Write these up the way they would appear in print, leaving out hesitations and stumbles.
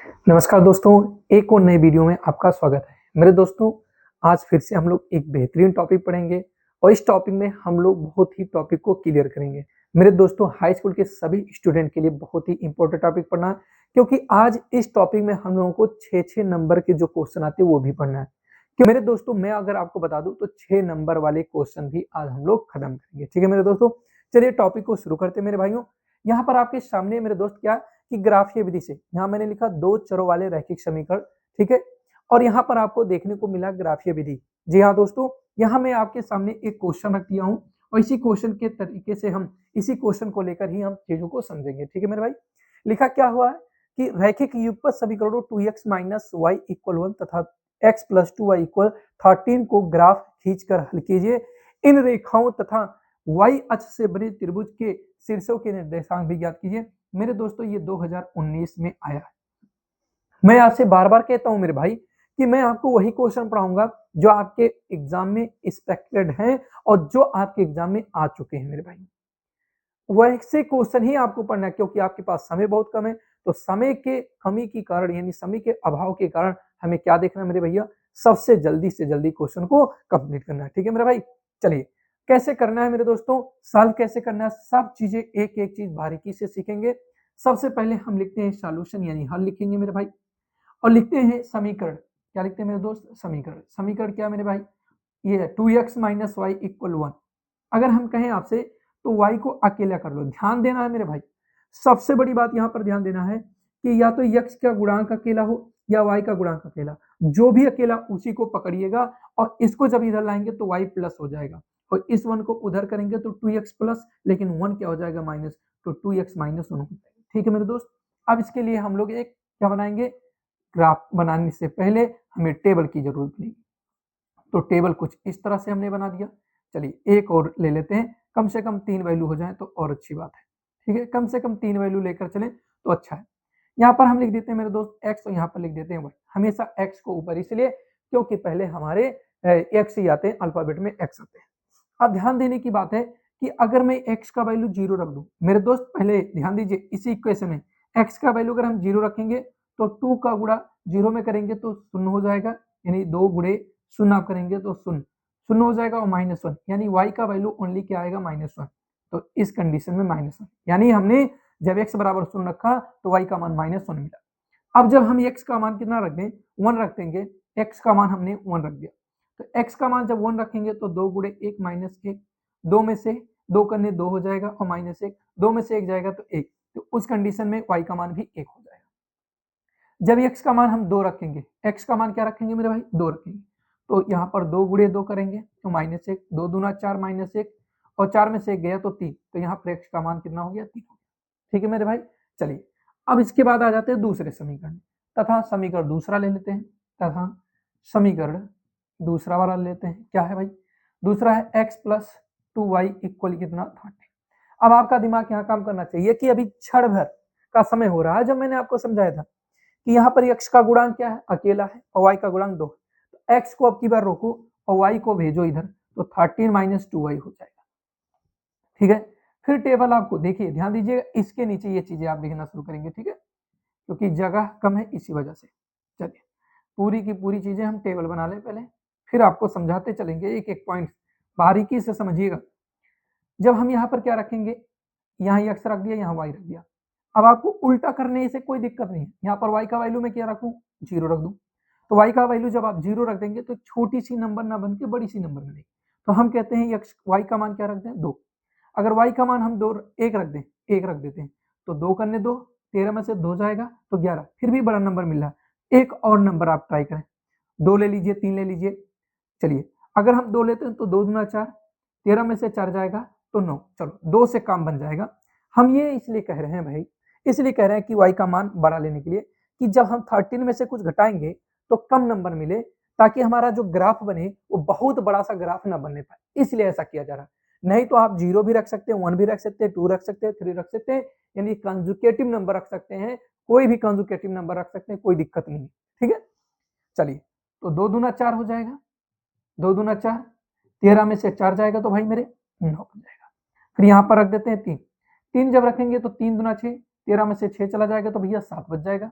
नमस्कार दोस्तों, एक और नए वीडियो में आपका स्वागत है। मेरे दोस्तों, आज फिर से हम लोग एक बेहतरीन टॉपिक पढ़ेंगे और इस टॉपिक में हम लोग बहुत ही टॉपिक को क्लियर करेंगे। मेरे दोस्तों, हाई स्कूल के सभी स्टूडेंट के लिए बहुत ही इंपॉर्टेंट टॉपिक पढ़ना है, क्योंकि आज इस टॉपिक में हम लोगों को 6-6 नंबर के जो क्वेश्चन आते हैं वो भी पढ़ना है। क्यों मेरे दोस्तों, मैं अगर आपको बता दूं तो 6 नंबर वाले क्वेश्चन भी आज हम लोग खत्म करेंगे। ठीक है मेरे दोस्तों, चलिए टॉपिक को शुरू करते हैं मेरे भाइयों। यहाँ पर आपके सामने मेरे दोस्त क्या कि ग्राफीय विधि से यहाँ मैंने लिखा दो चरों वाले रैखिक समीकरण। ठीक है, और यहाँ पर आपको देखने को मिला ग्राफीय विधि। जी हाँ दोस्तों, यहाँ मैं आपके सामने एक क्वेश्चन रख दिया हूँ और इसी क्वेश्चन के तरीके से हम इसी क्वेश्चन को लेकर ही हम चीजों को समझेंगे। ठीक है मेरे भाई, लिखा क्या हुआ है कि रैखिक युगपत समीकरणों 2x माइनस वाई इक्वल 1 तथा x प्लस 2y इक्वल 13 को ग्राफ खींचकर हल कीजिए। इन रेखाओं तथा y अक्ष से बने त्रिभुज के शीर्षों के निर्देशांक भी ज्ञात कीजिए। मेरे दोस्तों, ये 2019 में आया है। मैं आपसे बार बार कहता हूं मेरे भाई कि मैं आपको वही क्वेश्चन पढ़ाऊंगा जो आपके एग्जाम में एक्सपेक्टेड हैं और जो आपके एग्जाम में आ चुके हैं मेरे भाई। वैसे क्वेश्चन ही आपको पढ़ना है, क्योंकि आपके पास समय बहुत कम है। तो समय के कमी के कारण यानी समय के अभाव के कारण हमें क्या देखना है मेरे भैया, सबसे जल्दी से जल्दी क्वेश्चन को कंप्लीट करना है। ठीक है मेरे भाई, चलिए कैसे करना है मेरे दोस्तों, सॉल्व कैसे करना है, सब चीजें एक एक चीज बारीकी से सीखेंगे। सबसे पहले हम लिखते हैं सॉल्यूशन यानी हल लिखेंगे मेरे भाई, और लिखते हैं समीकरण। क्या लिखते हैं मेरे दोस्त, समीकरण। समीकरण क्या मेरे भाई, ये है 2x माइनस वाई इक्वल 1। अगर हम कहें आपसे तो y को अकेला कर लो। ध्यान देना है मेरे भाई, सबसे बड़ी बात यहाँ पर ध्यान देना है कि या तो x का गुणांक अकेला हो या y का गुणांक अकेला, जो भी अकेला उसी को पकड़िएगा और इसको जब इधर लाएंगे तो y प्लस हो जाएगा और इस 1 को उधर करेंगे तो 2x प्लस, लेकिन 1 क्या हो जाएगा माइनस, तो 2x माइनस 1 हो जाएगा। ठीक है मेरे दोस्त, अब इसके लिए हम लोग एक क्या बनाएंगे, ग्राफ बनाने से पहले हमें टेबल की जरूरत पड़ेगी। तो टेबल कुछ इस तरह से हमने बना दिया। चलिए एक और ले लेते हैं, कम से कम 3 वैल्यू हो जाए तो और अच्छी बात है। ठीक है, कम से कम 3 वैल्यू लेकर चलें तो अच्छा है। यहाँ पर हम लिख देते हैं मेरे दोस्त x और यहाँ पर लिख देते हैं y। हमेशा x को ऊपर इसलिए क्योंकि पहले हमारे x ही आते हैं, अल्फाबेट में x आते हैं। अब ध्यान देने की बात है कि अगर मैं x का वैल्यू 0 रख दूं, मेरे दोस्त पहले ध्यान दीजिए, इसी इक्वेशन में x का वैल्यू अगर हम 0 रखेंगे तो 2 का गुणा 0 में करेंगे तो शून्य हो जाएगा, यानी 2 गुणे शून्य आप करेंगे तो शून्य शून्य हो जाएगा और माइनस 1, यानी y का वैल्यू ओनली क्या आएगा, माइनस 1। तो इस कंडीशन में माइनस 1, यानी हमने जब x बराबर शून्य रखा तो y का मान माइनस 1 मिला। अब जब हम x का मान कितना रख दें, 1 रख देंगे, x का मान हमने 1 रख दिया, तो x का मान जब 1 रखेंगे तो 2 गुणे 1 माइनस 1, 2 में से 2 करने 2 हो जाएगा और माइनस 1, 2 में से 1 जाएगा तो 1, तो उस कंडीशन में y का मान भी 1 हो जाएगा। जब x का मान हम 2 रखेंगे, x का मान क्या रखेंगे मेरे भाई, 2 रखेंगे, तो यहाँ पर 2 गुणे 2 करेंगे तो माइनस 1, 2 दूना 4 माइनस 1 और 4 में से 1 गया तो 3, तो यहाँ पर x का मान कितना हो गया, 3 हो गया। ठीक है मेरे भाई, चलिए अब इसके बाद आ जाते हैं दूसरे समीकरण। तथा समीकरण दूसरा ले लेते हैं, तथा समीकरण दूसरा वाला लेते हैं। क्या है भाई, दूसरा है x प्लस 2y इक्वल कितना, 30। अब आपका दिमाग यहाँ काम करना चाहिए कि अभी क्षण भर का समय हो रहा है जब मैंने आपको समझाया था कि यहाँ पर x का गुणांक क्या है, अकेला है, और y का गुणांक 2। तो x को अब की बार रोको और y को भेजो इधर, तो 13 माइनस 2y हो जाएगा। ठीक है, फिर टेबल आपको देखिए, ध्यान दीजिए, इसके नीचे ये चीजें आप लिखना शुरू करेंगे। ठीक है, क्योंकि जगह कम है इसी वजह से। चलिए पूरी की पूरी चीजें हम टेबल बना लें पहले, फिर आपको समझाते चलेंगे एक एक पॉइंट, बारीकी से समझिएगा। जब हम यहाँ पर क्या रखेंगे, यहाँ x रख दिया, यहाँ y रख दिया। अब आपको उल्टा करने से कोई दिक्कत नहीं है, यहाँ पर y का वैल्यू मैं क्या रखूं, 0 रख दूं। तो y का वैल्यू जब आप 0 रख देंगे तो छोटी सी नंबर ना बन के बड़ी सी नंबर मिलेगी। तो हम कहते हैं y का मान क्या रख दें, 2। अगर y का मान हम 2 1 रख दें, 1 रख देते हैं, तो 2 करने 2, 13 में से 2 जाएगा तो 11, फिर भी बड़ा नंबर मिल रहा है। एक और नंबर आप ट्राई करें, 2 ले लीजिए, 3 ले लीजिए। चलिए अगर हम 2 लेते हैं तो 2 दूना 4, 13 में से 4 जाएगा तो 9, चलो 2 से काम बन जाएगा। हम ये इसलिए कह रहे हैं भाई, इसलिए कह रहे हैं कि y का मान बड़ा लेने के लिए कि जब हम 13 में से कुछ घटाएंगे तो कम नंबर मिले, ताकि हमारा जो ग्राफ बने वो बहुत बड़ा सा ग्राफ ना बनने पाए, इसलिए ऐसा किया जा रहा है। नहीं तो आप 0 भी रख सकते हैं, 1 भी रख सकते हैं, 2 रख सकते हैं, 3 रख सकते हैं, यानी कंजुकेटिव नंबर रख सकते हैं, कोई भी कंजुकेटिव नंबर रख सकते हैं, कोई दिक्कत नहीं है। ठीक है, चलिए तो 2 दूना 4 हो जाएगा, 2 दूना 4, 13 में से 4 जाएगा तो भाई मेरे 9 बन जाएगा। फिर यहाँ पर रख देते हैं 3, 3 जब रखेंगे तो 3 दूना 6, 13 में से 6 चला जाएगा तो भैया 7 बच जाएगा।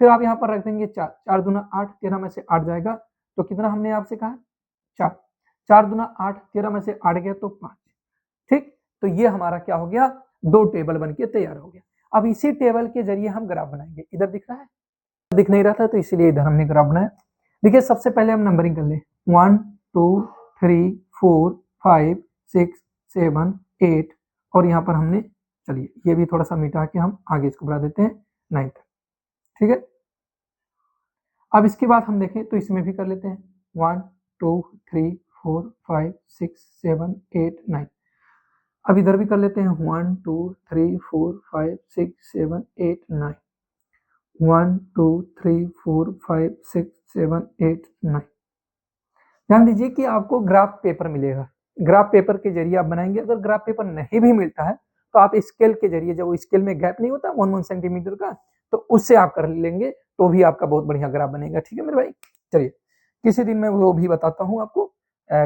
फिर आप यहाँ पर रख देंगे 4, 4 दूना 8, 13 में से 8 जाएगा तो कितना हमने आपसे कहा 4, 4 दूना 8, 13 में से 8 गया तो 5। ठीक, तो ये हमारा क्या हो गया, 2 टेबल बन के तैयार हो गया। अब इसी टेबल के जरिए हम ग्राफ बनाएंगे। इधर दिख रहा है, दिख नहीं रहा था तो इसीलिए इधर हमने ग्राफ बनाया। देखिए सबसे पहले हम नंबरिंग कर ले, 1 2 3 4 5 6 7 8 और यहाँ पर हमने, चलिए ये भी थोड़ा सा मिटा के हम आगे इसको बढ़ा देते हैं 9 तक। ठीक है, अब इसके बाद हम देखें तो इसमें भी कर लेते हैं 1 2 3 4 5 6 7 8 9। अब इधर भी कर लेते हैं 1 2 3 4 5 6 7 8 9, 1 2 3 4 5 6 7 8 9। ध्यान दीजिए कि आपको ग्राफ पेपर मिलेगा, ग्राफ पेपर के जरिए आप बनाएंगे। अगर ग्राफ पेपर नहीं भी मिलता है तो आप स्केल के जरिए, जब वो स्केल में गैप नहीं होता 1 सेंटीमीटर का, तो उससे आप कर लेंगे तो भी आपका बहुत बढ़िया ग्राफ बनेगा। ठीक है मेरे भाई, चलिए किसी दिन मैं वो भी बताता हूँ आपको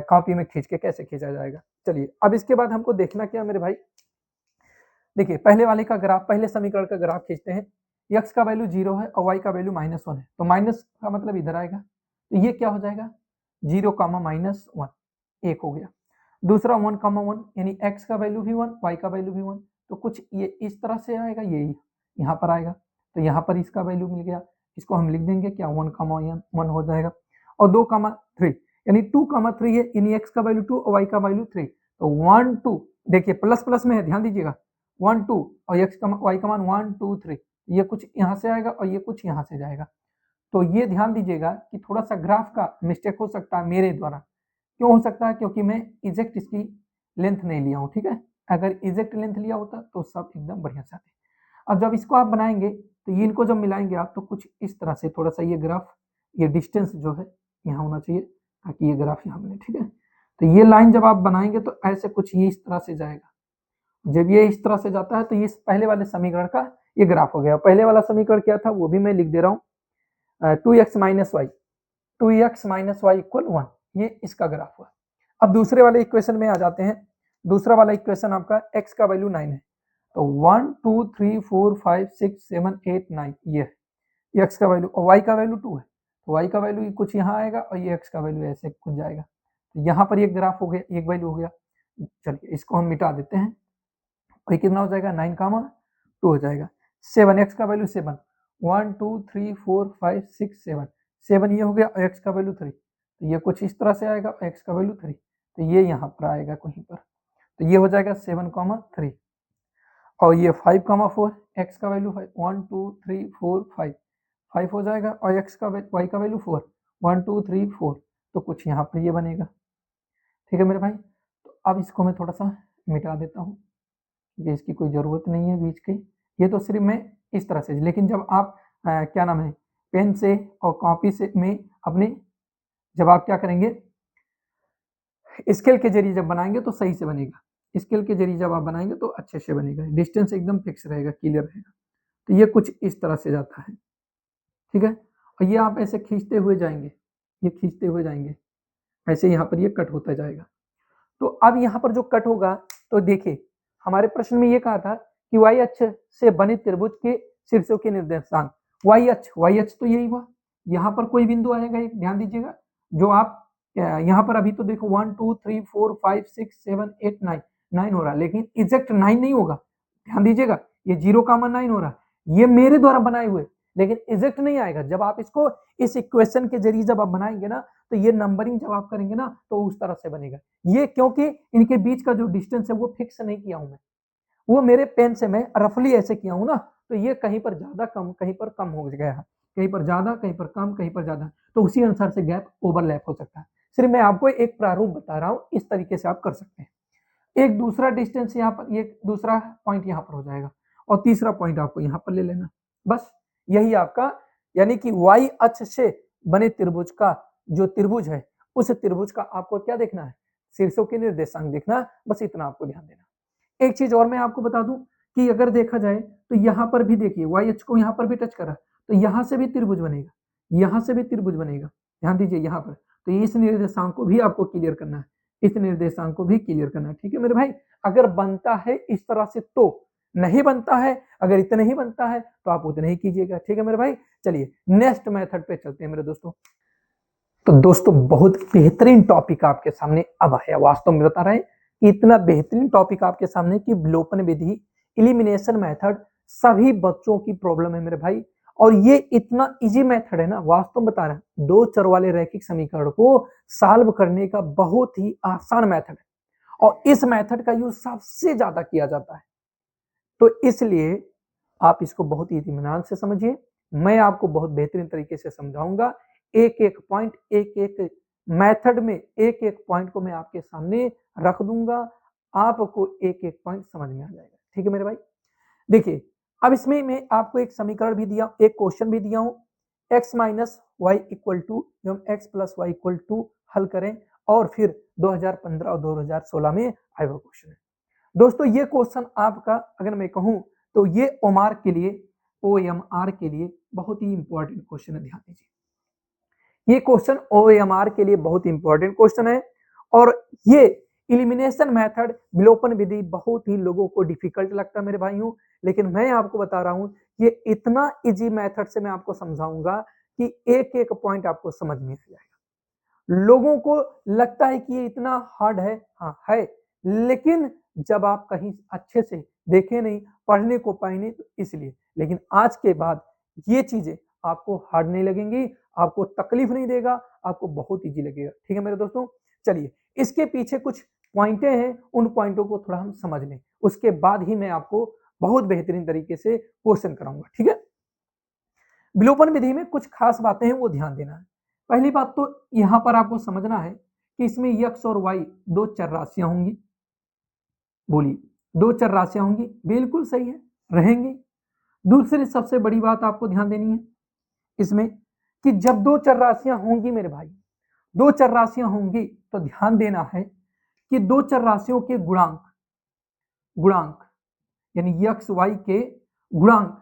कॉपी में खींच के कैसे खींचा जाएगा। चलिए अब इसके बाद हमको देखना क्या मेरे भाई, देखिए पहले वाले का ग्राफ, पहले समीकरण का ग्राफ खींचते हैं। x का वैल्यू 0 है और y का वैल्यू -1 है, तो माइनस का मतलब इधर आएगा, तो ये क्या हो जाएगा 0, -1, एक हो गया। दूसरा 1, 1 यानी x का वैल्यू भी 1, y का वैल्यू भी 1, तो कुछ ये इस तरह से आएगा, ये यहाँ पर आएगा, तो यहाँ पर इसका वैल्यू मिल गया, इसको हम लिख देंगे क्या 1, 1 हो जाएगा। और 2, 3 यानी 2, 3 है, यानी x का वैल्यू 2 और y का वैल्यू 3, तो 1 2, देखिए प्लस प्लस में है, ध्यान दीजिएगा 1 2 और x का y का मान 1 2 3, ये कुछ यहाँ से आएगा और ये कुछ यहाँ से जाएगा। तो ये ध्यान दीजिएगा कि थोड़ा सा ग्राफ का मिस्टेक हो सकता है मेरे द्वारा। क्यों हो सकता है, क्योंकि मैं एग्जैक्ट इसकी लेंथ नहीं लिया हूँ। ठीक है, अगर एग्जैक्ट लेंथ लिया होता तो सब एकदम बढ़िया से आते। अब जब इसको आप बनाएंगे तो ये इनको जब मिलाएंगे आप, तो कुछ इस तरह से थोड़ा सा ये ग्राफ, ये डिस्टेंस जो है यहाँ होना चाहिए ताकि ये ग्राफ यहाँ बने। ठीक है, तो ये लाइन जब आप बनाएंगे तो ऐसे कुछ ये इस तरह से जाएगा। जब ये इस तरह से जाता है तो ये पहले वाले समीकरण का ये ग्राफ हो गया। पहले वाला समीकरण क्या था वो भी मैं लिख दे रहा हूँ, 2x minus y, 2x minus Y equal 1, ये इसका ग्राफ हुआ। अब दूसरे वाले इक्वेशन में आ जाते हैं। दूसरा वाला इक्वेशन आपका x का वैल्यू 9 है, तो 1 2 3 4 5 6 7 8 9 ये है x का वैल्यू, और y का वैल्यू 2 है, तो y का वैल्यू कुछ यहाँ आएगा और ये x का वैल्यू ऐसे कुछ जाएगा। तो यहाँ पर एक ग्राफ हो गया, एक वैल्यू हो गया। चलिए इसको हम मिटा देते हैं, और कितना हो जाएगा 9, 2 हो जाएगा। 7x का वैल्यू 7, 1 2 3 4 5 6 7, 7 ये हो गया और x का वैल्यू 3, तो ये कुछ इस तरह से आएगा और x का वैल्यू 3, तो ये यहाँ पर आएगा कहीं पर, तो ये हो जाएगा 7, 3 और ये 5, 4, x का वैल्यू 1 2 3 4 5, 5 हो जाएगा और x का y का वैल्यू 4, 1 2 3 4, तो कुछ यहाँ पर ये बनेगा। ठीक है मेरे भाई, तो अब इसको मैं थोड़ा सा मिटा देता हूँ, ये इसकी कोई ज़रूरत नहीं है बीच की। ये तो सिर्फ मैं इस तरह से, लेकिन जब आप क्या नाम है पेन से और कॉपी से में अपने, जब आप क्या करेंगे स्केल के जरिए जब बनाएंगे तो सही से बनेगा। स्केल के जरिए जब आप बनाएंगे तो अच्छे से बनेगा, डिस्टेंस एकदम फिक्स रहेगा, क्लियर रहेगा। तो ये कुछ इस तरह से जाता है। ठीक है, और ये आप ऐसे खींचते हुए जाएंगे, ये खींचते हुए जाएंगे, ऐसे यहाँ पर ये कट होता जाएगा। तो अब यहाँ पर जो कट होगा, तो देखिए हमारे प्रश्न में ये कहा था कि y अक्ष से बने त्रिभुज के शीर्षों के निर्देशांक, y अक्ष तो यही हुआ, यहाँ पर कोई बिंदु आएगा, एक ध्यान दीजिएगा, जो आप यहाँ पर अभी तो देखो 1 2 3 4 5 6 7 8 9 9 हो रहा है, लेकिन एग्जैक्ट 9 नहीं होगा, ध्यान दीजिएगा, ये 0,9 हो रहा है, ये मेरे द्वारा बनाए हुए, लेकिन एग्जैक्ट नहीं आएगा। जब आप इसको इस इक्वेशन के जरिए जब आप बनाएंगे ना, तो ये नंबरिंग जब आप करेंगे ना तो उस तरह से बनेगा। ये क्योंकि इनके बीच का जो डिस्टेंस है वो फिक्स नहीं किया हूं मैं, वो मेरे पेन से मैं रफली ऐसे किया हूं ना, तो ये कहीं पर ज्यादा कम, कहीं पर कम हो गया है, कहीं पर ज्यादा, कहीं पर कम, कहीं पर ज्यादा, तो उसी अनुसार से गैप ओवरलैप हो सकता है। सिर्फ मैं आपको एक प्रारूप बता रहा हूं, इस तरीके से आप कर सकते हैं। एक दूसरा डिस्टेंस यहाँ पर, ये दूसरा पॉइंट यहाँ पर हो जाएगा, और तीसरा पॉइंट आपको यहाँ पर ले लेना, बस यही आपका, यानी कि y अक्ष से बने त्रिभुज का जो त्रिभुज है, उस त्रिभुज का आपको क्या देखना है, शीर्षों के निर्देशांक देखना, बस इतना आपको ध्यान देना। एक चीज और मैं आपको बता दूं कि अगर देखा जाए तो यहाँ पर भी देखिए y अक्ष को यहाँ पर भी टच करा, तो यहाँ से भी त्रिभुज बनेगा, यहाँ से भी त्रिभुज बनेगा, ध्यान दीजिए यहाँ पर, तो इस निर्देशांक को भी आपको क्लियर करना है, इस निर्देशांक को भी क्लियर करना है। ठीक है मेरे भाई, अगर बनता है इस तरह से तो, नहीं बनता है, अगर इतना ही बनता है तो आप उतना ही कीजिएगा। ठीक है मेरे भाई, चलिए नेक्स्ट मेथड पे चलते हैं मेरे दोस्तों। तो दोस्तों बहुत बेहतरीन टॉपिक आपके सामने अब आया, वास्तव में बता रहे हैं कि इतना बेहतरीन टॉपिक आपके सामने कि विलोपन विधि, इलिमिनेशन मेथड सभी बच्चों की प्रॉब्लम है मेरे भाई। और ये इतना इजी मेथड है ना, वास्तव में बता रहे हैं, दो चर वाले रैखिक समीकरण को सॉल्व करने का बहुत ही आसान मेथड है और इस मेथड का यूज सबसे ज्यादा किया जाता है। तो इसलिए आप इसको बहुत ही इत्मीनान से समझिए, मैं आपको बहुत बेहतरीन तरीके से समझाऊंगा। एक एक पॉइंट, एक एक मेथड में एक एक पॉइंट को मैं आपके सामने रख दूंगा, आपको एक एक पॉइंट समझ में आ जाएगा। ठीक है मेरे भाई, देखिए अब इसमें मैं आपको एक समीकरण भी दिया, एक क्वेश्चन भी दिया हूं, x minus Y equal to एवं X plus Y equal to हल करें, और फिर 2015 और 2016 में आया हुआ क्वेश्चन है। दोस्तों ये क्वेश्चन आपका अगर मैं कहूं तो ये ओमार के लिए, OMR के लिए बहुत ही इंपॉर्टेंट क्वेश्चन है, ध्यान दीजिए। ये क्वेश्चन OMR के लिए बहुत इंपॉर्टेंट क्वेश्चन है और ये इलिमिनेशन मेथड, विलोपन विधि बहुत ही लोगों को डिफिकल्ट लगता है मेरे भाइयों, लेकिन मैं आपको बता रहा हूं ये इतना इजी मेथड से मैं आपको समझाऊंगा कि एक एक पॉइंट आपको समझ में आ जाएगा। लोगों को लगता है कि ये इतना हार्ड है, हाँ है, लेकिन जब आप कहीं अच्छे से देखे नहीं, पढ़ने को पाए नहीं, तो इसलिए। लेकिन आज के बाद ये चीजें आपको हार्ड नहीं लगेंगी, आपको तकलीफ नहीं देगा, आपको बहुत इजी लगेगा। ठीक है मेरे दोस्तों, चलिए इसके पीछे कुछ पॉइंटें हैं, उन पॉइंटों को थोड़ा हम समझ लें, उसके बाद ही मैं आपको बहुत बेहतरीन तरीके से क्वेश्चन कराऊंगा। ठीक है, विलोपन विधि में कुछ खास बातें हैं, वो ध्यान देना है। पहली बात तो यहां पर आपको समझना है कि इसमें x और y दो चर राशियां होंगी। बोलिए, दो चर राशियां होंगी, बिल्कुल सही है, रहेंगी। दूसरी सबसे बड़ी बात आपको ध्यान देनी है इसमें कि जब दो चर राशियां होंगी मेरे भाई, दो चर राशियां होंगी तो ध्यान देना है कि दो चर राशियों के गुणांक, गुणांक यानी x y के गुणांक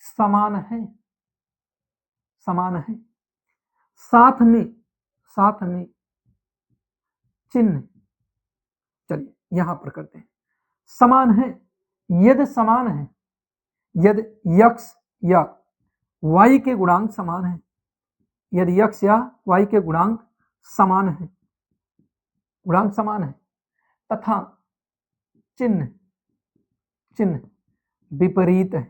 समान है, समान है। साथ में, साथ में चिन्ह, चलिए यहां पर करते हैं, समान है। यदि समान है, यदि x या y के गुणांक समान है, यदि x या y के गुणांक समान है, गुणांक समान है, तथा चिन्ह, चिन्ह विपरीत है,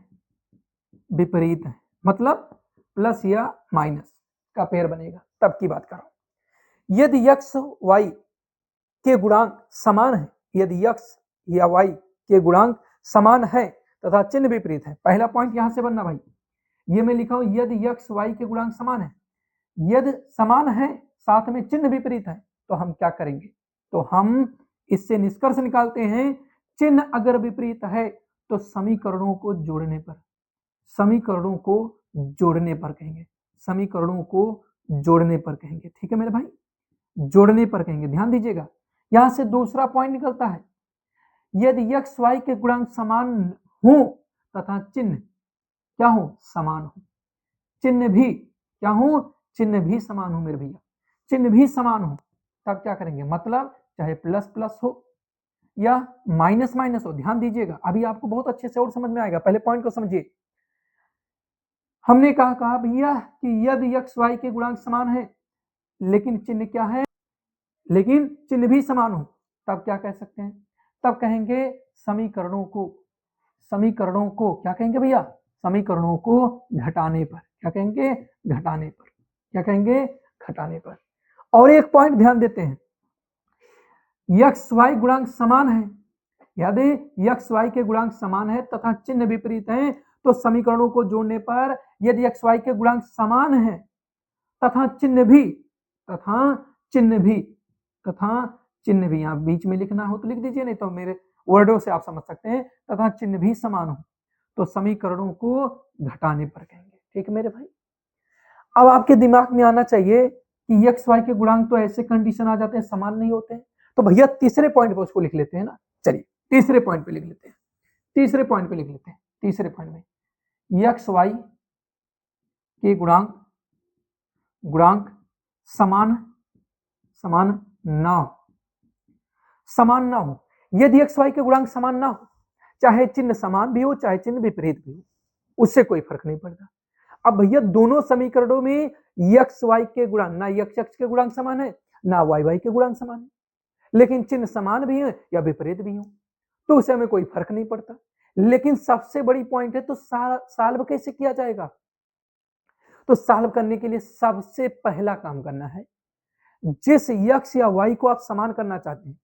विपरीत है, मतलब प्लस या माइनस का पेयर बनेगा, तब की बात कर रहा हूं। यदि x y के गुणांक समान है, यदि x या y के गुणांक समान है तथा चिन्ह विपरीत है, पहला पॉइंट यहां से बनना भाई, ये मैं लिखा हूं यदि x y के गुणांक समान है, यदि समान है साथ में चिन्ह विपरीत है, तो हम क्या करेंगे, तो हम इससे निष्कर्ष निकालते हैं, चिन्ह अगर विपरीत है तो समीकरणों को जोड़ने पर, समीकरणों को जोड़ने पर कहेंगे, समीकरणों को जोड़ने पर कहेंगे। ठीक है मेरे भाई, जोड़ने पर कहेंगे, ध्यान दीजिएगा। यहां से दूसरा पॉइंट निकलता है, यदि x y के गुणांक समान हो तथा चिन्ह क्या हो, समान हो, चिन्ह भी क्या हो, चिन्ह भी समान हो मेरे भैया, चिन्ह भी समान हो, तब क्या करेंगे, मतलब चाहे प्लस प्लस हो या माइनस माइनस हो। ध्यान दीजिएगा, अभी आपको बहुत अच्छे से और समझ में आएगा, पहले पॉइंट को समझिए। हमने कहा भैया कि यदि x y के गुणांक समान है लेकिन चिन्ह क्या है, लेकिन चिन्ह भी समान हो, तब क्या कह सकते हैं, तब कहेंगे समीकरणों को, समीकरणों को क्या कहेंगे भैया, समीकरणों को घटाने पर, क्या कहेंगे, घटाने पर, क्या कहेंगे, घटाने पर। और एक पॉइंट ध्यान देते हैं, x y गुणांक समान है, यदि x y के गुणांक समान है तथा चिन्ह विपरीत है, तो समीकरणों को जोड़ने पर यदि x y के गुणांक समान है तथा चिन्ह भी, तथा चिन्ह भी, तथा चिन्ह भी, यहां बीच में लिखना हो तो लिख दीजिए, नहीं तो मेरे वर्डों से आप समझ सकते हैं, तथा चिन्ह भी समान हो तो समीकरणों को घटाने पर कहेंगे। ठीक है मेरे भाई, अब आपके दिमाग में आना चाहिए कि एक्स वाई के गुणांक तो ऐसे कंडीशन आ जाते हैं समान नहीं होते हैं, तो भैया तीसरे पॉइंट पे उसको लिख लेते हैं ना, चलिए तीसरे पॉइंट पे लिख लेते हैं, तीसरे पॉइंट पे लिख लेते हैं, तीसरे पॉइंट में एक्स वाई के गुणांक, गुणांक समान, समान ना हो, समान ना हो। यदि एक्स वाई के गुणांक समान ना हो चाहे चिन्ह समान भी हो चाहे चिन्ह विपरीत भी हो, उससे कोई फर्क नहीं पड़ता। अब भैया दोनों समीकरणों में यक्स वाई के गुणांक, ना यक्स यक्स के गुणांक समान है ना वाई वाई के गुणांक समान है, लेकिन चिन्ह समान भी है या विपरीत भी हो, तो उसे हमें कोई फर्क नहीं पड़ता। लेकिन सबसे बड़ी पॉइंट है, तो सॉल्व कैसे किया जाएगा? तो सॉल्व करने के लिए सबसे पहला काम करना है, जिस यक्स या वाई को आप समान करना चाहते हैं,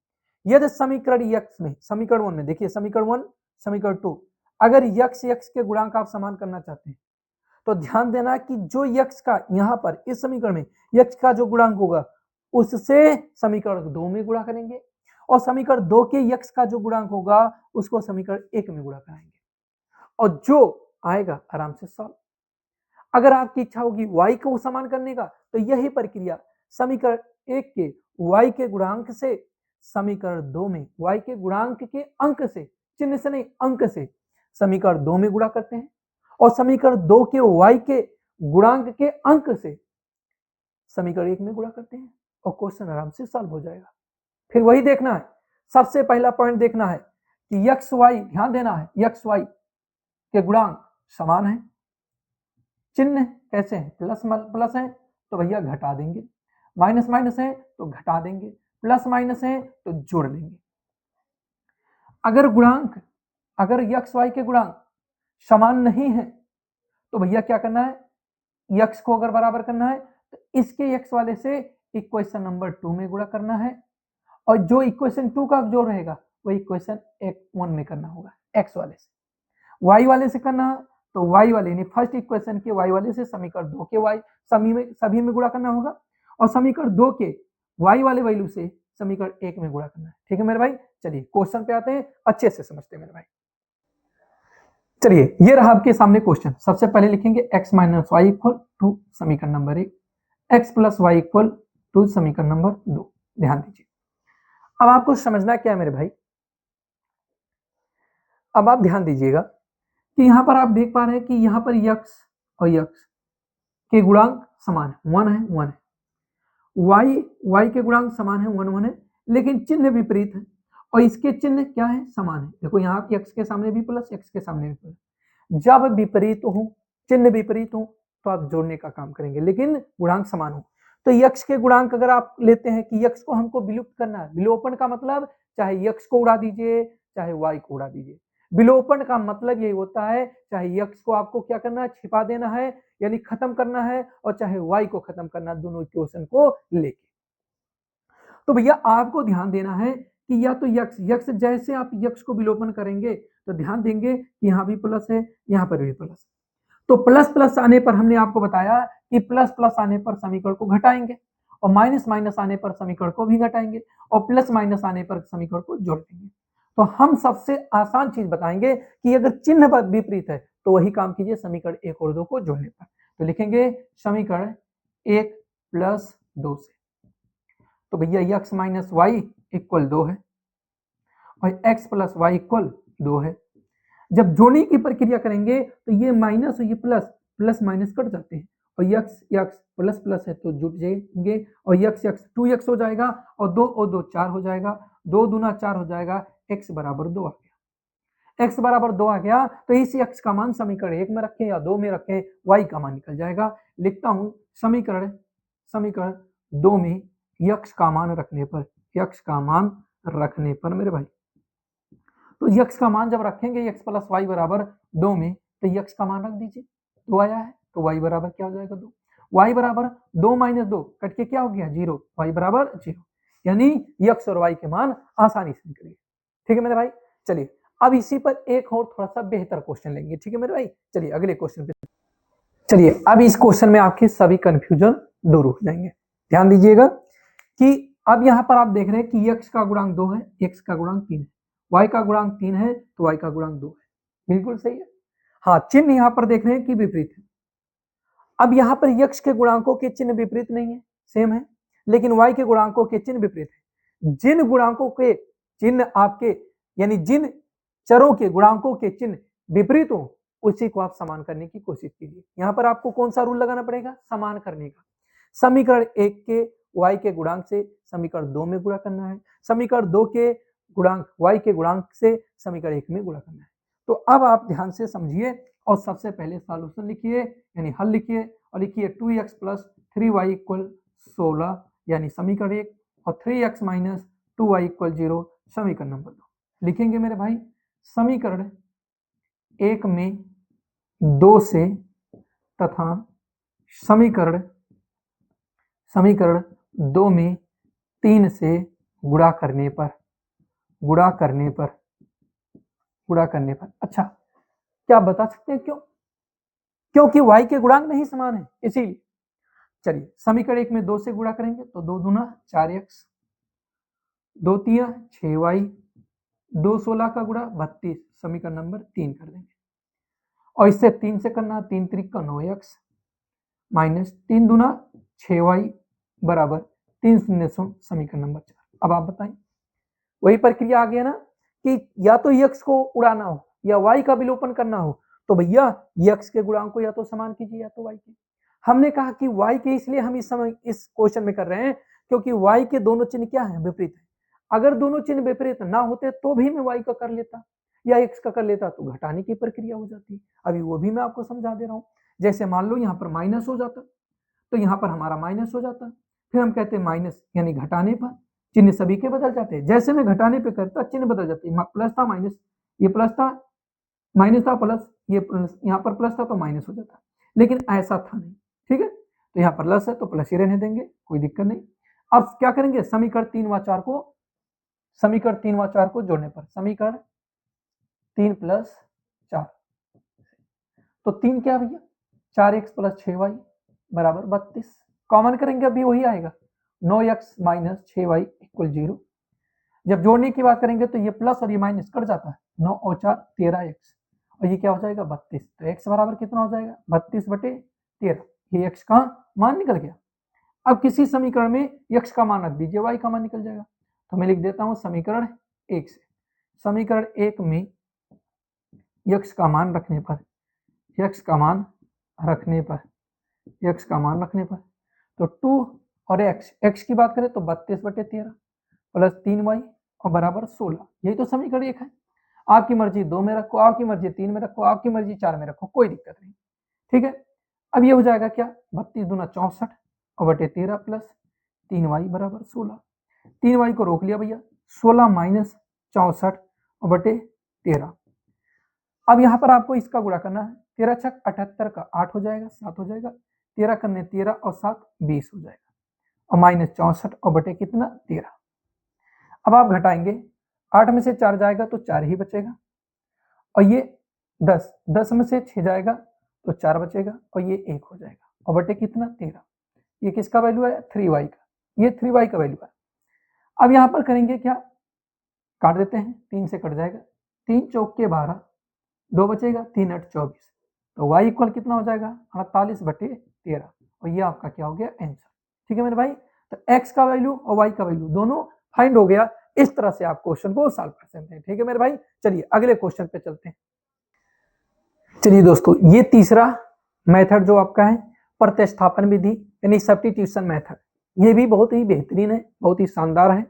यदि समीकरण यक्स में, समीकरण 1 में देखिए, समीकरण 1 समीकरण 2, अगर यक्स यक्स के गुणांक आप समान करना चाहते हैं, तो ध्यान देना कि जो यक्स का यहां पर इस समीकरण में यक्स का जो गुणांक होगा उससे समीकरण 2 में गुणा करेंगे, और समीकरण 2 के यक्स का जो गुणांक होगा उसको समीकरण 1 में गुणा कराएंगे, और जो आएगा आराम से सॉल्व। अगर आपकी इच्छा होगी y को समान करने का, तो यही प्रक्रिया समीकरण 1 के y के गुणांक से समीकरण 2 में y के गुणांक के अंक से, चिन्ह से नहीं अंक से, समीकरण 2 में गुणा करते हैं, और समीकरण 2 के y के गुणांक के अंक से समीकरण 1 में गुणा करते हैं, और क्वेश्चन आराम से सॉल्व हो जाएगा। फिर वही देखना है, सबसे पहला पॉइंट देखना है कि एक्स वाई, ध्यान देना है, एक्स वाई के गुणांक समान है, चिन्ह कैसे है, प्लस प्लस है तो भैया घटा देंगे, माइनस माइनस है तो घटा देंगे, प्लस माइनस है तो जोड़ लेंगे। अगर गुणांक, अगर यक्स वाई के गुणांक समान नहीं है तो भैया क्या करना है, यक्स को अगर बराबर करना है तो इसके यक्स वाले से इक्वेशन नंबर 2 में गुणा करना है, और जो इक्वेशन 2 का जो रहेगा वो इक्वेशन 1 में करना होगा एक्स वाले से। वाई वाले से करना है तो वाई वाले यानी फर्स्ट इक्वेशन के वाई वाले से समीकरण 2 के वाई सभी में गुणा करना होगा, और समीकरण 2 के वाई वाले वैल्यू से समीकरण 1 में गुणा करना है। ठीक है मेरे भाई, चलिए क्वेश्चन पे आते हैं, अच्छे से समझते हैं मेरे भाई। चलिए ये रहा आपके सामने क्वेश्चन। सबसे पहले लिखेंगे x minus Y equal to समीकरण number 1, x plus Y equal to समीकरण नंबर 2। ध्यान दीजिए, अब आपको समझना क्या है मेरे भाई, अब आप ध्यान दीजिएगा कि यहां पर आप देख पा रहे हैं कि यहां पर यक्स और यक्स के गुणांक समान है, 1 है 1 है, वाई के गुणांक समान है 1 1 है, लेकिन चिन्ह विपरीत है, और इसके चिन्ह क्या है, समान है। देखो यहाँ एक्स के सामने भी प्लस, एक्स के सामने भी प्लस। जब विपरीत हो, चिन्ह विपरीत हो, तो आप जोड़ने का काम करेंगे, लेकिन गुणांक समान हो। तो यक्स के गुणांक अगर आप लेते हैं कि यक्स को हमको विलुप्त करना है, विलोपन का मतलब चाहे यक्स को उड़ा दीजिए चाहे वाई को उड़ा दीजिए, विलोपन का मतलब यही होता है चाहे यक्स को आपको क्या करना है, छिपा देना है यानी खत्म करना है, और चाहे वाई को खत्म करना, दोनों इक्वेशन को लेके। तो भैया आपको ध्यान देना है कि या तो यक्स यक्स जैसे आप यक्स को विलोपन करेंगे तो ध्यान देंगे कि यहाँ भी प्लस है यहाँ पर भी प्लस है, तो प्लस प्लस आने पर हमने आपको बताया कि प्लस प्लस आने पर समीकरण को घटाएंगे, और माइनस माइनस आने पर समीकरण को भी घटाएंगे, और प्लस माइनस आने पर समीकरण को जोड़ देंगे। तो हम सबसे आसान चीज बताएंगे कि अगर चिन्ह विपरीत है तो वही काम कीजिए समीकरण 1 और 2 को जोड़ने पर। तो लिखेंगे समीकरण 1 प्लस 2 से, तो भैया x माइनस वाई इक्वल 2 है, और x प्लस वाई इक्वल 2 है। जब जोड़ने की प्रक्रिया करेंगे तो ये माइनस और ये प्लस, प्लस माइनस कट जाते हैं, और यक्स यक्स प्लस प्लस है तो जुट जाएंगे, और यक्स यक्स 2x हो जाएगा, और 2 और 2 4 हो जाएगा, 2 दूना 4 हो जाएगा, x बराबर 2 आ गया। x बराबर 2 आ गया तो इस x का मान समीकरण 1 में रखें या 2 में रखें, y का मान निकल जाएगा। लिखता हूं समीकरण 2 में यक्स का मान रखने पर, यक्स का मान रखने पर मेरे भाई, तो यक्स का मान जब रखेंगे x प्लस वाई बराबर 2 में, तो यक्स का मान रख दीजिए, 2 आया है, तो y बराबर क्या हो जाएगा 2, y बराबर 2 माइनस 2 कट के क्या हो गया 0, y बराबर 0, यानी यक्स और y के मान आसानी से निकल गए। ठीक है मेरे भाई, चलिए अब इसी पर एक और थोड़ा सा बेहतर क्वेश्चन लेंगे। ठीक है मेरे भाई, चलिए अगले क्वेश्चन पे, चलिए अब इस क्वेश्चन में आपके सभी कंफ्यूजन दूर हो जाएंगे। ध्यान दीजिएगा कि अब यहाँ पर आप देख रहे हैं कि x का गुणांक 2 है, x का गुणांक 3 है, y का गुणांक 3 है तो y का गुणांक 2 है, बिल्कुल सही है। हाँ, चिन्ह यहाँ पर देख रहे हैं कि विपरीत है। अब यहाँ पर x के गुणांकों के चिन्ह विपरीत नहीं है, सेम है, लेकिन y के गुणांकों के चिन्ह विपरीत है। जिन गुणांकों के चिन्ह आपके यानी जिन चरों के गुणांकों के चिन्ह विपरीत हो उसी को आप समान करने की कोशिश कीजिए। यहाँ पर आपको कौन सा रूल लगाना पड़ेगा, समान करने का। समीकरण 1 के y के गुणांक से समीकरण 2 में गुणा करना है, समीकरण 2 के गुणांक y के गुणांक से समीकरण 1 में गुणा करना है। तो अब आप ध्यान से समझिए और सबसे पहले सॉल्यूशन लिखिए यानी हल लिखिए और लिखिए 2x + 3y = 16 यानी समीकरण 1 और 3x - 2y = 0 समीकरण नंबर 2 लिखेंगे मेरे भाई। समीकरण 1 में 2 से तथा समीकरण 2 में 3 से गुणा करने पर अच्छा क्या बता सकते हैं क्यों? क्योंकि y के गुणांक नहीं समान है इसीलिए। चलिए समीकरण 1 में 2 से गुणा करेंगे तो 2 दूना 4x, 2 तिया 6y, 2 16 का गुणा 32 समीकरण नंबर 3 कर देंगे और इससे 3 से करना 3 त्रिक 9x माइनस 3 दूना 6y बराबर 3 शून्य समीकरण नंबर 4। अब आप बताएं वही प्रक्रिया आ गया ना कि या तो x को उड़ाना हो या y का विलोपन करना हो तो भैया x के गुणांक को या तो समान कीजिए या तो y के। हमने कहा कि y के इसलिए हम इस समय इस क्वेश्चन में कर रहे हैं क्योंकि y के दोनों चिन्ह क्या है विपरीत है। अगर दोनों चिन्ह विपरीत ना होते तो भी मैं y का कर लेता या x का कर लेता तो घटाने की प्रक्रिया हो जाती। अभी वो भी मैं आपको समझा दे रहा हूँ। जैसे मान लो यहाँ पर माइनस हो जाता तो यहाँ पर हमारा माइनस हो जाता, फिर हम कहते हैं माइनस यानी घटाने पर चिन्ह सभी के बदल जाते हैं। जैसे मैं घटाने पे करता चिन्ह बदल जाते हैं, प्लस था माइनस, ये प्लस था माइनस था प्लस, ये प्लस यहाँ पर प्लस था तो माइनस हो जाता, लेकिन ऐसा था नहीं। ठीक है तो यहाँ पर प्लस है तो प्लस ही रहने देंगे, कोई दिक्कत नहीं। अब क्या करेंगे समीकरण 3 व 4 को जोड़ने पर समीकरण 3 + 4 तो 3 क्या भैया 4x + 6y बराबर 32 कॉमन करेंगे अभी वही आएगा 9x - 6y = 0। जब जोड़ने की बात करेंगे तो ये प्लस और ये माइनस कट जाता है 9 और 4 13x और ये क्या हो जाएगा 32। तो x बराबर कितना हो जाएगा 32/13। ये x का मान निकल गया। अब किसी समीकरण में x का मान रख दीजिए y का मान निकल जाएगा। तो मैं लिख देता हूं समीकरण 1 से समीकरण 1 में x का मान रखने पर तो 2 और x की बात करें तो 32/13 प्लस 3y और बराबर 16। यही तो समीकरण 1 है। आपकी मर्जी 2 में रखो, आपकी मर्जी 3 में रखो, आपकी मर्जी 4 में रखो, कोई दिक्कत नहीं। ठीक है अब ये हो जाएगा क्या 32 दूना 64 और बटे 13 प्लस 3y बराबर 16। 3y को रोक लिया भैया 16 माइनस 64 और बटे 13। अब यहाँ पर आपको इसका गुणा करना है 13 छक 78 का 8 हो जाएगा 7 हो जाएगा 13 करने 13 और 7 20 हो जाएगा और माइनस 64 और बटे कितना 13। अब आप घटाएंगे 8 में से 4 जाएगा तो 4 ही बचेगा और ये 10 में से 6 जाएगा तो 4 बचेगा और ये 1 हो जाएगा और बटे कितना 13। ये किसका वैल्यू है 3y का, ये 3y का वैल्यू है। अब यहाँ पर करेंगे क्या काट देते हैं 3 से कट जाएगा 3 चौक के 12 2 बचेगा 3 8 24 तो y इक्वल कितना हो जाएगा 48/13 और ये आपका क्या हो गया आंसर। ठीक है मेरे भाई तो x का वैल्यू और y का वैल्यू दोनों फाइंड हो गया। इस तरह से आप क्वेश्चन को सॉल्व कर सकते हैं। ठीक है मेरे भाई चलिए अगले क्वेश्चन पे चलते हैं। चलिए दोस्तों ये तीसरा मेथड जो आपका है प्रतिस्थापन विधि यानी सब्स्टिट्यूशन मेथड, ये भी बहुत ही बेहतरीन है, बहुत ही शानदार है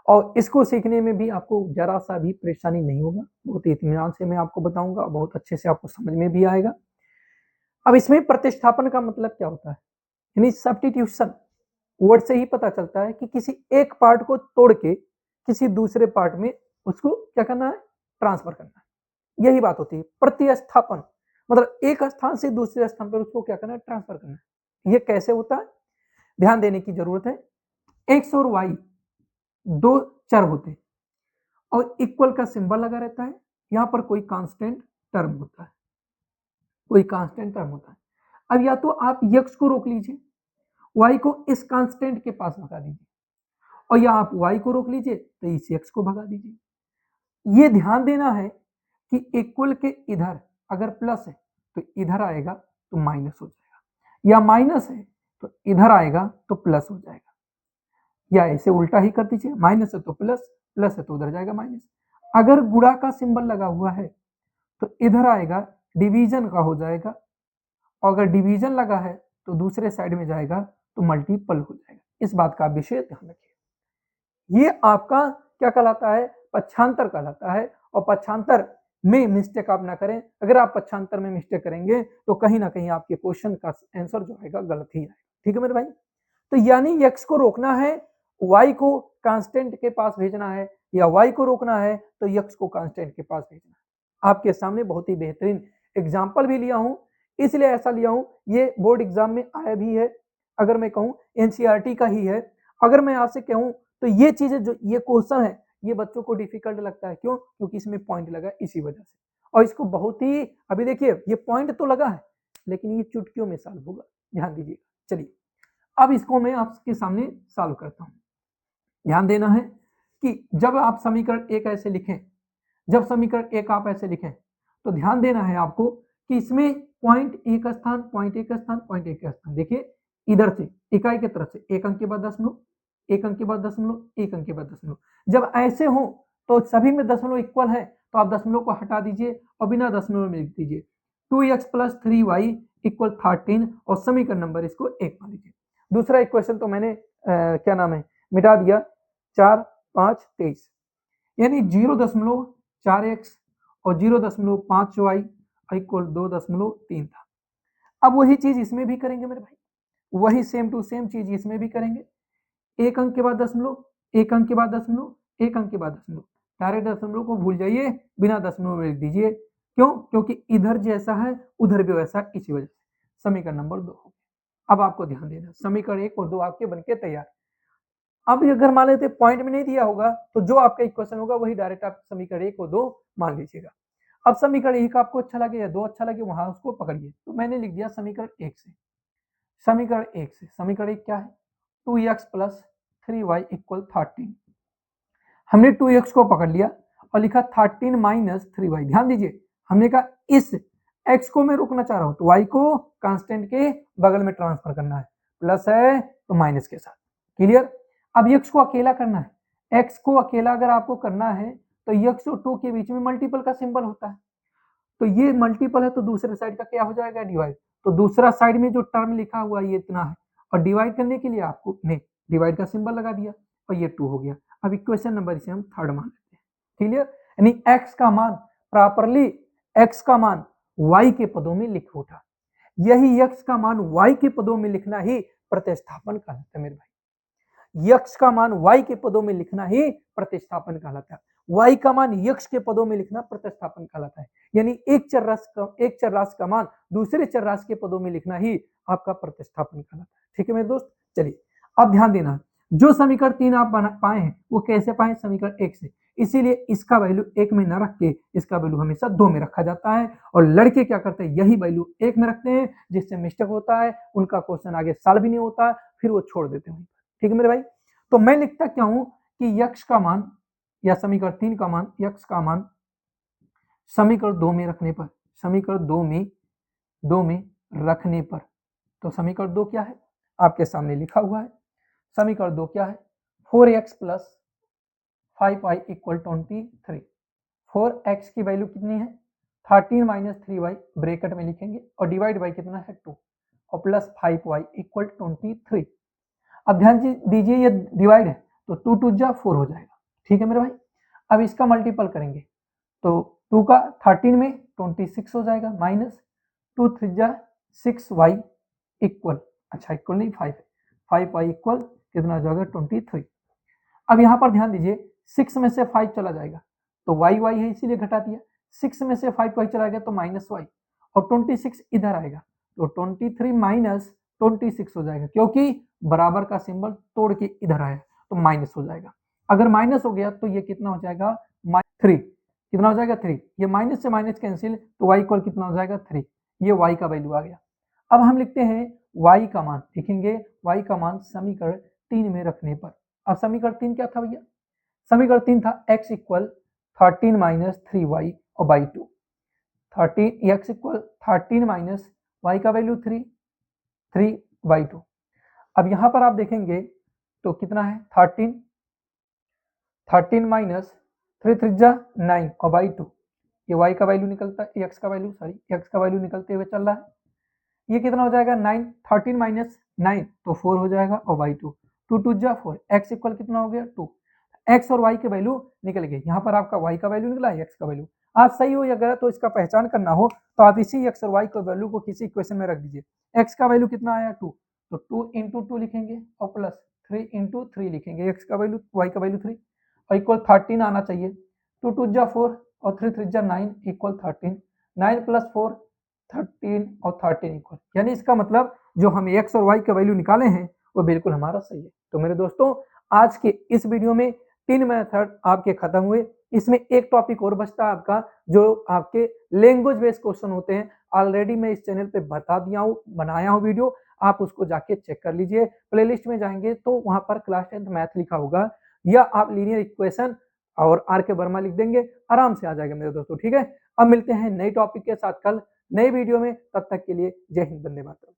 और इसको सीखने में भी आपको जरा सा भी परेशानी नहीं होगा। बहुत ही इत्मीनान से मैं आपको बताऊंगा, बहुत अच्छे से आपको समझ में भी आएगा। अब इसमें प्रतिस्थापन का मतलब क्या होता है यानी सब्स्टिट्यूशन वर्ड से ही पता चलता है कि किसी एक पार्ट को तोड़ के किसी दूसरे पार्ट में उसको क्या करना है ट्रांसफर करना है। यही बात होती है प्रतिस्थापन, मतलब एक स्थान से दूसरे स्थान पर उसको क्या करना है ट्रांसफर करना है। ये कैसे होता है ध्यान देने की जरूरत है। एक्स और वाई दो चर होते हैं और इक्वल का सिंबल लगा रहता है, यहां पर कोई कांस्टेंट टर्म होता है, अब या तो आप x को रोक लीजिए, y को इस कांस्टेंट के पास भगा दीजिए और या आप y को रोक लीजिए तो इस x को भगा दीजिए। ये ध्यान देना है कि इक्वल के इधर अगर प्लस है तो इधर आएगा तो माइनस हो जाएगा या माइनस है तो इधर आएगा तो प्लस हो जाएगा, या ऐसे उल्टा ही कर दीजिए माइनस है तो प्लस, प्लस है तो उधर जाएगा माइनस। अगर गुणा का सिंबल लगा हुआ है तो इधर आएगा डिवीजन का हो जाएगा और अगर डिवीजन लगा है तो दूसरे साइड में जाएगा तो मल्टीपल हो जाएगा। इस बात का विशेष ध्यान रखिए। ये आपका क्या कहलाता है पक्षांतर कहलाता है। और पक्षांतर में मिस्टेक आप ना करें, अगर आप पक्षांतर में मिस्टेक करेंगे तो कहीं ना कहीं आपके क्वेश्चन का आंसर जो आएगा गलत ही आएगा। ठीक है मेरे भाई, तो यानी x को रोकना है, y को कांस्टेंट के पास भेजना है, या y को रोकना है तो x को कांस्टेंट के पास भेजना है। आपके सामने बहुत ही बेहतरीन एग्जाम्पल भी लिया हूं, इसलिए ऐसा लिया हूं, ये बोर्ड एग्जाम में आया भी है, अगर मैं कहूं एनसीईआरटी का ही है। अगर मैं आपसे कहूं तो ये चीजें जो ये क्वेश्चन है ये बच्चों को डिफिकल्ट लगता है, क्यों? क्योंकि इसमें पॉइंट लगा है इसी वजह से, और इसको बहुत ही, अभी देखिए ये पॉइंट तो लगा है लेकिन ये चुटकियों में सॉल्व होगा, ध्यान दीजिएगा। चलिए अब इसको मैं आपके सामने सॉल्व करता हूं। ध्यान देना है कि जब आप समीकरण एक ऐसे लिखें, जब समीकरण एक आप ऐसे लिखें तो ध्यान देना है आपको कि इसमें पॉइंट एक स्थान, पॉइंट एक स्थान, पॉइंट एक स्थान, देखिए इधर से इकाई की तरफ से एक अंक के बाद दशमलव, एक अंक के बाद दशमलव, एक अंक के बाद दशमलव। जब ऐसे हो तो सभी में दशमलव इक्वल है तो आप दशमलव को हटा दीजिए और बिना दशमलव में लिख दीजिए 2x प्लस 3y इक्वल 13 और समीकरण नंबर इसको एक मान लीजिए। दूसरा इक्वेशन तो मैंने क्या नाम है मिटा दिया, 4 5 23, यानी 0.4x और 0.5y इक्वल 2.3 था। अब वही चीज इसमें भी करेंगे मेरे भाई, वही सेम टू सेम चीज इसमें भी करेंगे, एक अंक के बाद दशमलव, एक अंक के बाद दशमलव, एक अंक के बाद दशमलव, डायरेक्ट दशमलव को भूल जाइए, बिना दशमलव में लिख दीजिए, क्यों? क्योंकि इधर जैसा है उधर भी वैसा, इसी वजह से समीकरण नंबर 2 हो गया। अब आपको ध्यान देना, समीकरण 1 और 2 आपके बनके तैयार। अब अगर मान लेते पॉइंट में नहीं दिया होगा तो जो आपका इक्वेशन होगा वही डायरेक्ट आप समीकरण 1 और 2 मान लीजिएगा। अब समीकरण 1 आपको अच्छा लगे या 2 अच्छा लगे वहां उसको पकड़िए, तो मैंने लिख दिया समीकरण 1 से, समीकरण 1 से, समीकरण 1 क्या है 2x प्लस 3y इक्वल 13। हमने 2x को पकड़ लिया और लिखा 13 माइनस 3y। ध्यान दीजिए हमने कहा इस x को मैं रोकना चाह रहा हूं तो y को कांस्टेंट के बगल में ट्रांसफर करना है, प्लस है तो माइनस के साथ, क्लियर। अब x को अकेला करना है, x को अकेला अगर आपको करना है तो x और 2 के बीच में मल्टीपल का सिंबल होता है, तो ये मल्टीपल है तो दूसरे साइड का क्या हो जाएगा डिवाइड, तो दूसरा साइड में जो टर्म लिखा हुआ ये इतना है और डिवाइड करने के लिए आपको ने डिवाइड का सिंबल लगा दिया और ये 2 हो गया। अब इक्वेशन नंबर इसे हम थर्ड मान लेते हैं, क्लियर। यानी x का मान प्रॉपरली x का मान y के पदों में लिख उठा, यही x का मान y के पदों में लिखना ही प्रतिस्थापन कहलाता है मेरे भाई, x का मान y के पदों में लिखना ही प्रतिस्थापन कहलाता है, y का मान x के पदों में लिखना प्रतिस्थापन कहलाता है। यानी एक चर राशि का मान दूसरे चर राशि के पदों में लिखना ही आपका प्रतिस्थापन कहलाता है। ठीक है मेरे दोस्त, चलिए अब ध्यान देना, जो समीकरण 3 आप पाए हैं वो कैसे पाए, समीकरण 1 से, इसीलिए इसका वैल्यू 1 में न रख के इसका वैल्यू हमेशा 2 में रखा जाता है, और लड़के क्या करते हैं यही वैल्यू 1 में रखते हैं, जिससे मिस्टेक होता है, उनका क्वेश्चन आगे सॉल्व भी नहीं होता, फिर वो छोड़ देते हैं। ठीक है मेरे भाई, तो मैं लिखता क्या हूं कि x का मान या समीकरण 3 का मान, x का मान समीकरण 2 में रखने पर, समीकरण 2 में रखने पर, तो समीकरण 2 क्या है आपके सामने लिखा हुआ है, समीकरण 2 क्या है 4x plus 5y equal 23। 4x की वैल्यू कितनी है 13 माइनस 3y ब्रैकेट में लिखेंगे और डिवाइड बाई कितना है 2 और प्लस 5y इक्वल 23। अब ध्यान दीजिए ये डिवाइड है तो 2 2 जा 4 हो जाएगा। ठीक है मेरे भाई, अब इसका मल्टीपल करेंगे तो 2 का 13 में 26 हो जाएगा, माइनस 2 3 जा 6y इक्वल, अच्छा इक्वल नहीं 5 है, 5y इक्वल कितना हो जाएगा 23। अब यहाँ पर ध्यान दीजिए 6 में से 5 चला जाएगा तो y है इसीलिए घटा दिया, 6 में से 5y चला गया तो माइनस y और 26 इधर आएगा तो 23 माइनस 26 हो जाएगा, क्योंकि बराबर का सिंबल तोड़ के इधर आया तो माइनस हो जाएगा। अगर माइनस हो गया तो ये कितना हो जाएगा 3, कितना हो जाएगा 3, ये माइनस से माइनस कैंसिल तो y इक्वल कितना हो जाएगा 3, ये y का वैल्यू आ गया। अब हम लिखते हैं y का मान, लिखेंगे y का मान समीकरण 3 में रखने पर। अब समीकरण 3 क्या था भैया, समीकरण 3 था x इक्वल 13 माइनस 3y और by 2, 13 x equal 13 minus y का वैल्यू 3 बाई 2। अब यहां पर आप देखेंगे तो कितना है 13 माइनस 3 3 जा 9 और बाई 2, ये y का वैल्यू निकलता है, x का वैल्यू x का वैल्यू निकलते हुए चल रहा है, ये कितना हो जाएगा 9, 13 माइनस 9 तो 4 हो जाएगा और बाई 2, 2 2 जा 4, x इक्वल कितना हो गया 2, एक्स और वाई के वैल्यू निकल गए। यहाँ पर आपका वाई का वैल्यू निकला, एक्स का वैल्यू। आज सही हो या गलत हो इसका पहचान करना हो तो आप इसी एक्स और वाई के वैल्यू को किसी इक्वेशन में रख दीजिए। एक्स का वैल्यू कितना आया 2, तो 2 इंटू 2 लिखेंगे और प्लस 3 इंटू 3 लिखेंगे। एक्स का वैल्यू वाई का वैल्यू 3 और इक्वल 13 आना चाहिए। 2 2 जा 4 और 3 3 जा 9 इक्वल 13। 9 प्लस 4 13 और 13 इक्वल, यानी इसका मतलब जो हम एक्स और वाई का वैल्यू निकाले हैं वो बिल्कुल हमारा सही है। तो मेरे दोस्तों आज के इस वीडियो में 3 मेथड आपके खत्म हुए। इसमें एक टॉपिक और बचता है आपका, जो आपके लैंग्वेज बेस्ड क्वेश्चन होते हैं। ऑलरेडी मैं इस चैनल पे बता दिया हूँ, बनाया हूँ वीडियो, आप उसको जाके चेक कर लीजिए। प्लेलिस्ट में जाएंगे तो वहां पर क्लास 10th मैथ लिखा होगा, या आप लीनियर इक्वेशन और आर के वर्मा लिख देंगे, आराम से आ जाएगा मेरे दोस्तों। ठीक है, अब मिलते हैं नए टॉपिक के साथ कल नए वीडियो में, तब तक के लिए जय हिंद, वंदे मातरम।